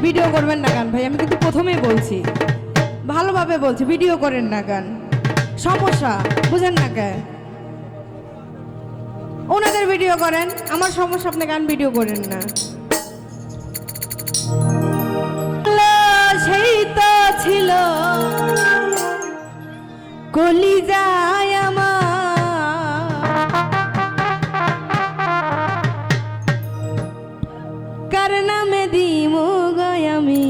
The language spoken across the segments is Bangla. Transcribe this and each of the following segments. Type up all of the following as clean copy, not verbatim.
ভিডিও করবেন না গান ভাই, আমি কিন্তু প্রথমেই বলছি, ভালোভাবে বলছি, ভিডিও করেন না গান, সমস্যা বুঝেন না কে? ওনাদের ভিডিও করেন, আমার সমস্যা, আপনি গান ভিডিও করেন না। সেই তো ছিল কলিজায় আমার, কার নামে দিমু গয় আমি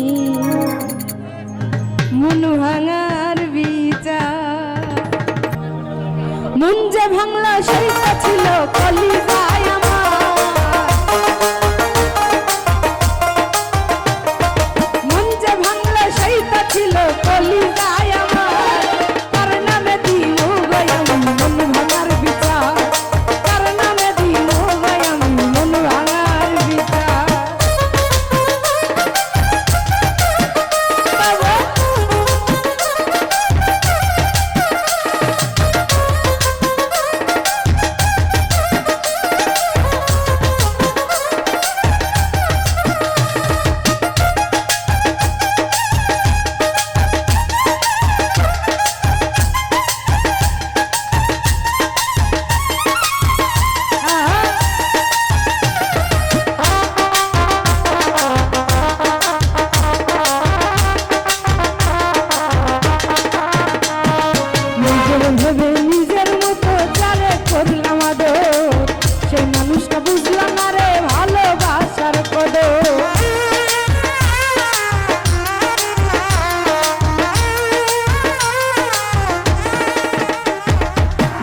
মন ভাঙার বিচার। মন যে ভাঙলো সেই তো ছিল কলিজায় আমার, মন যে ভাঙলো সেই তো ছিল কলিজায় আমার, কার নামে দিমু গয় আমি মন ভাঙার বিচার, কার নামে দিমু গয় আমি মন ভাঙার বিচার। নিজের মতো যারে করলাম আদর, সেই মানুষটা বুঝলাম না রে ভালোবাসার কদর।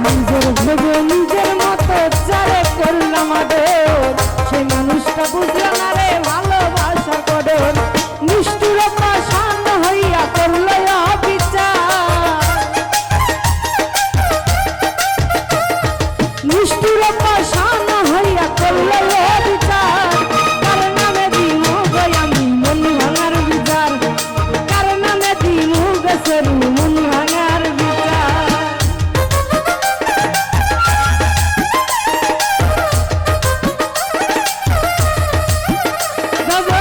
নিজের ভেবে নিজের মতো যারে করলাম আদর, সেই মানুষটা বুঝলাম না রে ভালোবাসার কদর। নিষ্ঠুরতা শান্ত হইয়া করল অবিচার, নিষ্ঠুরতা শান্ত হইয়া করল অবিচার। কার নামে দিমু গয় আমি মন ভাঙার বিচার, কার নামে দিমু গেছেরু মন ভাঙার বিচার। বাবা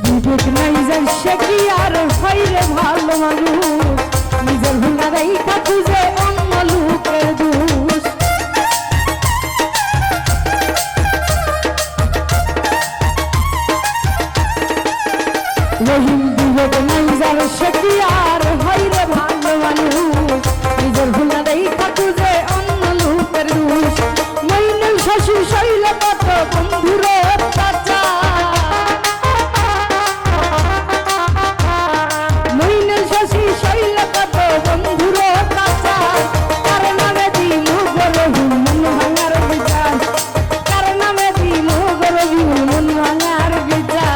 বিবেক নাই যে সে কি আর হয় রে ভালো মানুষ, নিজের ভুলা রেখা খুঁজে অন্য লোকের দোষ। রহিম বিবেক নাই যার সে কি আর হয় রে ভালো মানুষ, নিজের ভুলা রেখা খুঁজে অন্য লোকের দোষ। মইনুল শশী শৈল কত বন্ধুর অত্যাচার, মইনুল শশী শৈল কত বন্ধুর অত্যাচার। কার নামে দিমু গো রহিম মন ভাঙার বিচার, কার নামে দিমু গো রহিম মন ভাঙার বিচার।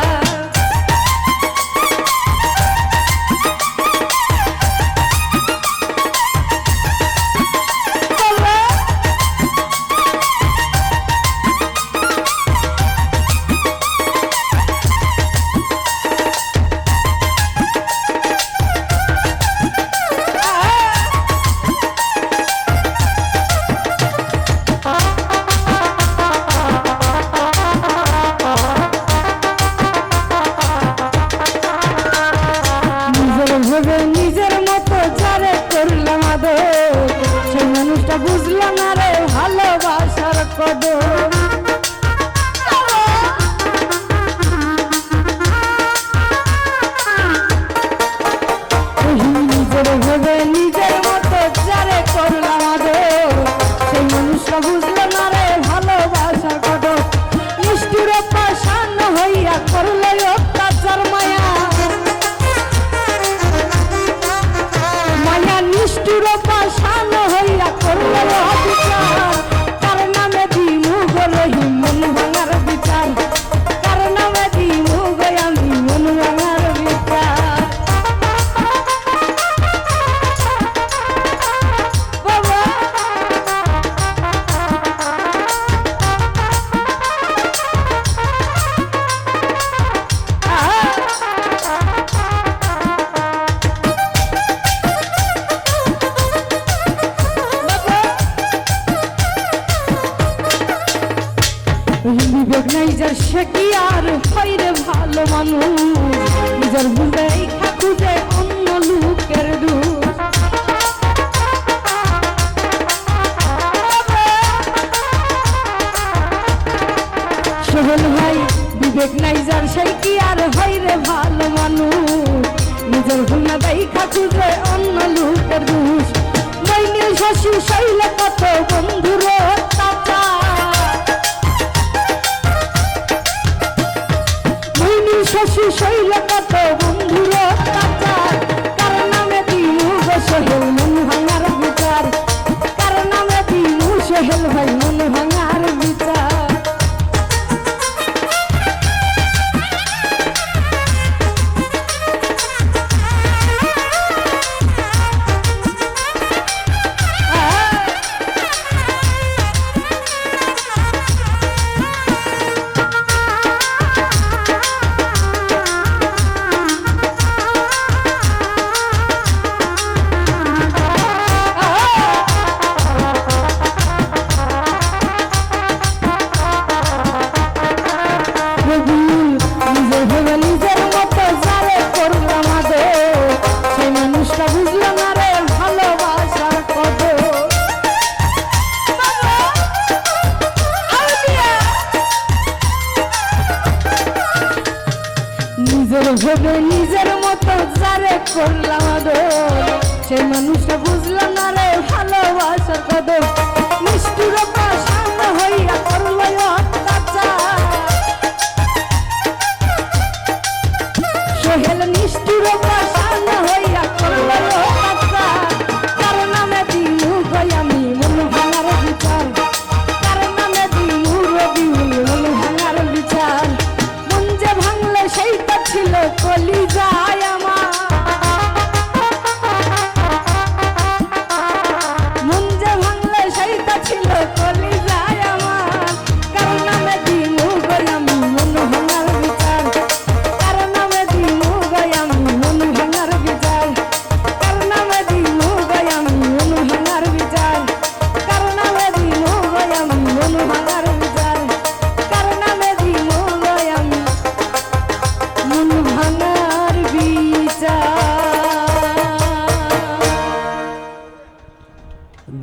নিজের মতো যারে করলাম আদর, সেই মানুষটা বুঝলাম না রে ভালোবাসার কদর। নিজের ভেবে নিজের মতো যারে করলাম আদর, সেই মানুষটা বুঝলাম না রে ভালোবাসার কদর। নিষ্ঠুরতা শান্ত হইয়া করল অত্যাচার মায়া, মায়া নিষ্ঠুরতা শান্ত হইয়া করল অবিচার। কার নামে দিমু নিজের সে কি আর হয় রে ভালো মানুষ নিজের ভুলে খুঁজে অন্য লোকের দোষ সোহেল ভাই বিবেক নাই যার সেই কি আর হয় রে ভালো মানুষ নিজের ভুলে দেখা খুঁজে অন্য লোকের দোষ মইনীল শশী শৈল কত বন্ধুর শশী শৈল কত বন্ধুর কার নামে দিনু গো সোহেল মন ভাঙার বিচার কার নামে দিনু সোহেল ভাই মন ভাঙার বিচার ভেবে নিজের মতো যারে করলাম আদর সেই মানুষটা বুঝলো না রে ভালোবাসার কদর নিষ্ঠুর পাষাণ হইয়া করল অত্যাচার সোহেল নিষ্ঠুর পাষাণ হইয়া করল অত্যাচার কার নামে দিনু গই আমি মন ভাঙার বিচার কার নামে দিনু রবিউল মন ভাঙার বিচার মন যে ভাঙলে সেইটা ছিল কলি যায় আমার মন যে ভাঙলে সেইটা ছিল কলি যায় আমার কার নামে দিনু গই আমি মন ভাঙার বিচার কার নামে দিনু গই আমি মন ভাঙার বিচার কার নামে দিনু গই আমি মন ভাঙার বিচার কার নামে দিনু গই আমি মন ভাঙার বিচার কার নামে দিনু গই আমি মন ভাঙার বিচার।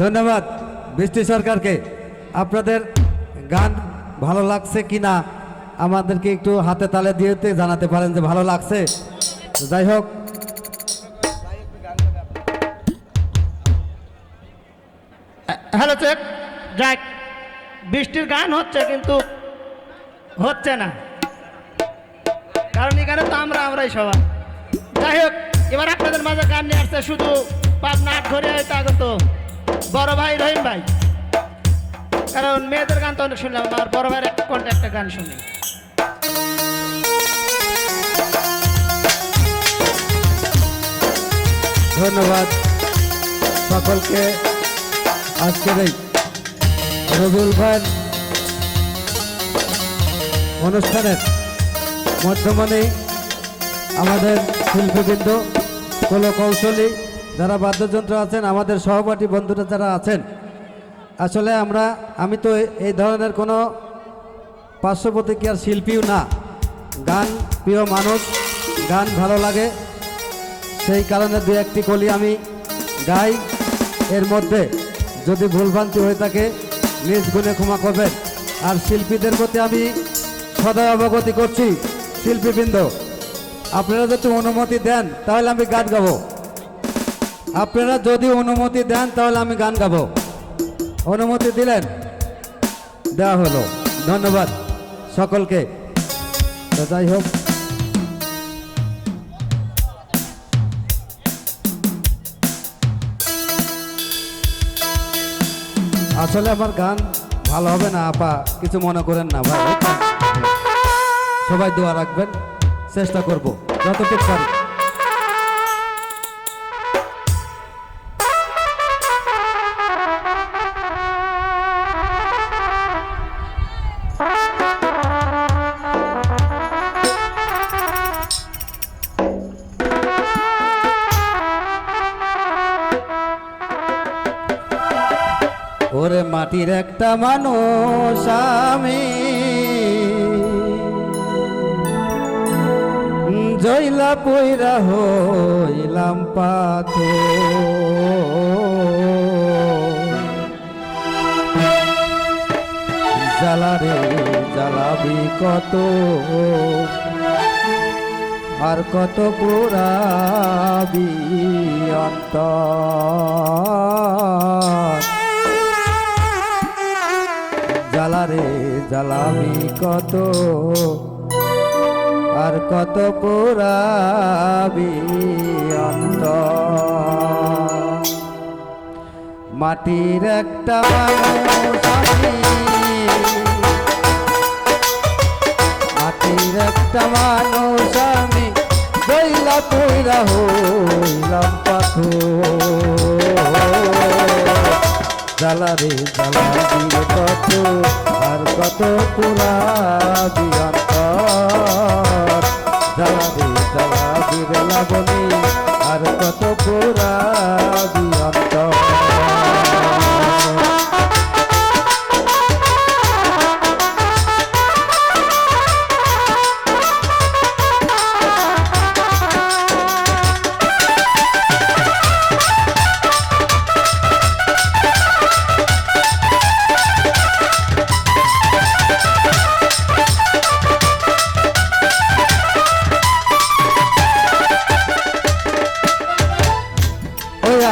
ধন্যবাদ বৃষ্টি সরকারকে। আপনাদের গান ভালো লাগছে কিনা আমাদেরকে একটু হাতে তালে দিয়ে জানাতে পারেন যে ভালো লাগছে। যাই হোক, হ্যালো চেক যাক, বৃষ্টির গান হচ্ছে কিন্তু হচ্ছে না, কারণ এখানে তো আমরাই সবাই। যাই হোক, এবার আপনাদের মাঝে গান নিয়ে আসছে শুধু পাবনা ঘরে হয়তো আগত বড় ভাই রহিম ভাই, কারণ মেয়েদের গান তো অনেক শুনলাম, আমার বড় ভাইয়ের কণ্ঠে একটা গান শুনি। ধন্যবাদ সকলকে। আজকের এই রবিউল ভাইয়ের অনুষ্ঠানের মধ্যমণি আমাদের শিল্পীবৃন্দ, কৌশলী যারা বাদ্যযন্ত্র আছেন, আমাদের সহপাঠী বন্ধুরা যারা আছেন। আসলে আমি তো এই ধরনের কোনো পার্শ্বপ্রতিক্রিয়ার শিল্পীও না, গান প্রিয় মানুষ, গান ভালো লাগে, সেই কারণে দু একটি কলি আমি গাই। এর মধ্যে যদি ভুলভ্রান্তি হয়ে থাকে নিজ গুণে ক্ষমা করবেন। আর শিল্পীদের প্রতি আমি সদয় অবগতি করছি, শিল্পীবৃন্দ আপনারা যদি অনুমতি দেন তাহলে আমি গান গাবো। আপনারা যদি অনুমতি দেন তাহলে আমি গান গাবো। অনুমতি দিলেন, দেওয়া হলো। ধন্যবাদ সকলকে। তো যাই হোক, আসলে আমার গান ভালো হবে না আপা, কিছু মনে করেন না ভাই। সবাই দোয়া রাখবেন, চেষ্টা করব যতটুকু পারি। ওরে মাটির একটা মানুষ আমি, জইলা পইরা হইলাম পাথর জ্বালারে জ্বালাবি কত আর কত পুরাবি অন্তর জ্বালারে জ্বালাবি কত আর কত পুরাবি অন্তর মাটির একটা মানুষ আমি মাটির একটা মানুষ আমি বইলা পইরা হইলাম পাথর জ্বালারে জ্বালাবি কত আর কত পুরাবি অন্তর জ্বালারে জ্বালাবি রে লাবণী আর কত পুরাবি অন্তর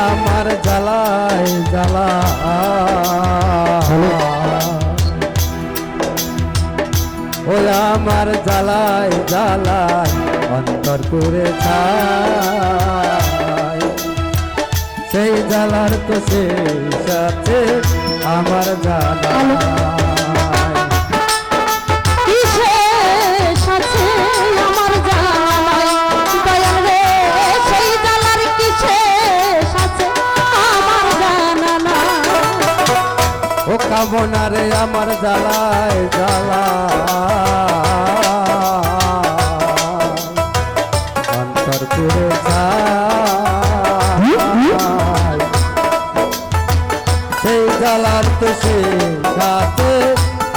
আমার জ্বালায় জ্বালা ও আমার জ্বালায় জ্বালায় অন্তর করে ছাই সেই জ্বালার তো শেষ আছে আমার জ্বালা ও কামনারে আমার জ্বালায় জ্বালা অন্তর করে সেই জ্বালার তো সে সাথে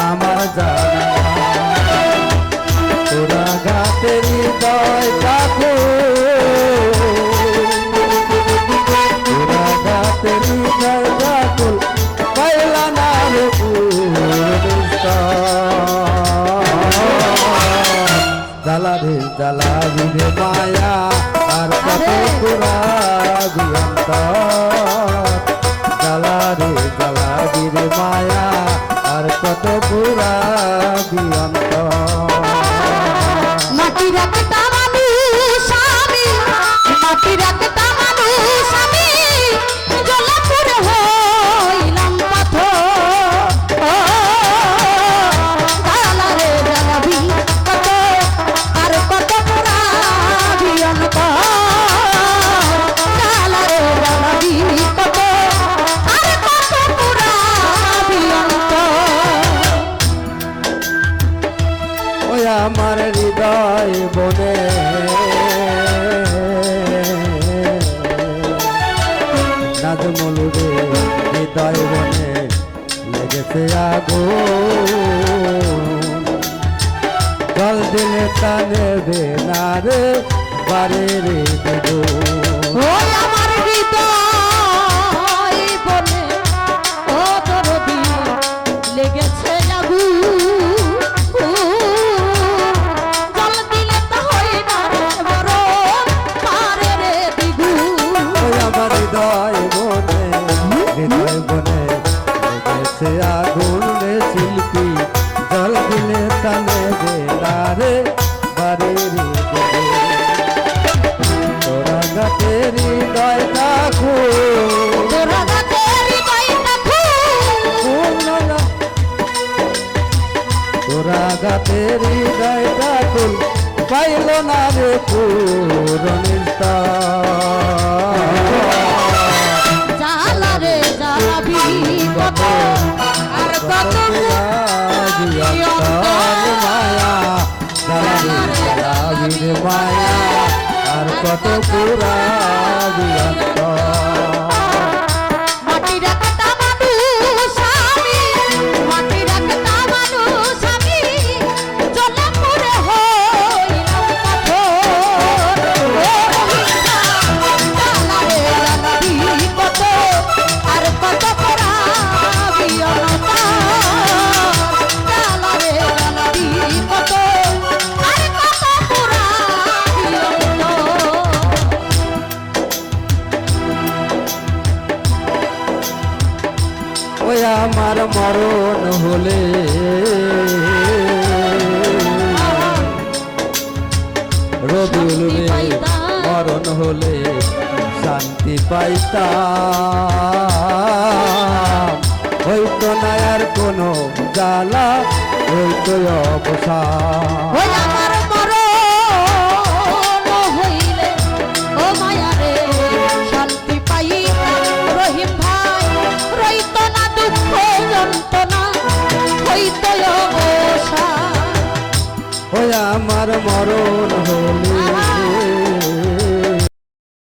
আমার জ্বালা তোরা গাতের হৃদয় ডাকো তোরা গাতের হৃদয় ডাকো পাইলা না রে জ্বালারে জ্বালাবি রে মায়া আর কত পুরাবি অন্তর জ্বালারে জ্বালাবি রে মায়া আর কত পুরাবি অন্তর মাটি রাখতা মানুষ আমি মাটি রাখতা মানুষ আমি জলাপুর হইলাম পাথর জ্বালারে জ্বালাবি কত আর কত পুরাবি অন্তর জ্বালারে জ্বালাবি কত আর কত পুরাবি অন্তর ওই আমার হৃদয় বনে নাজমুলুরে হৃদয় বনে লেগেছে আগুন জল দিলে তা নেবে না রে বারে রে বেগুন ওই আমার হৃদয় বলে ও দরদি লেগেছে আগুন জল দিলে তো হয় না বড় পারে রে দ্বিগুণ ওই আমার হৃদয় বনে লেগেছে আগুন রে শিল্পী জল দিলে তা নেবে না রে বারে রে বেগুন তোরা গাতের হৃদয় থাকো তোরা গাতেরি বাইনা তোরা গাতের হৃদয় থাকো পাইল না রে পুরনিস্তা জ্বালারে জ্বালাবি কত আর কত মায়া মায়া আর কত পুরা মাটি রাখতা মানুষ আমি মাটি রাখতা মানুষ আমি জলাপুরে হইলাম পাথর আমার মরণ হলে রবিউল রে মরণ হলে শান্তি পাইতাম হইতো না আর কোনো জ্বালা হইতো অবসান ওই আমার মরণ হইলে ও মায়া রে শান্তি পাইতাম রহিম ভাই রইতো না দুঃখ যন্ত্রণা হইতো অবসান ওই আমার মরণ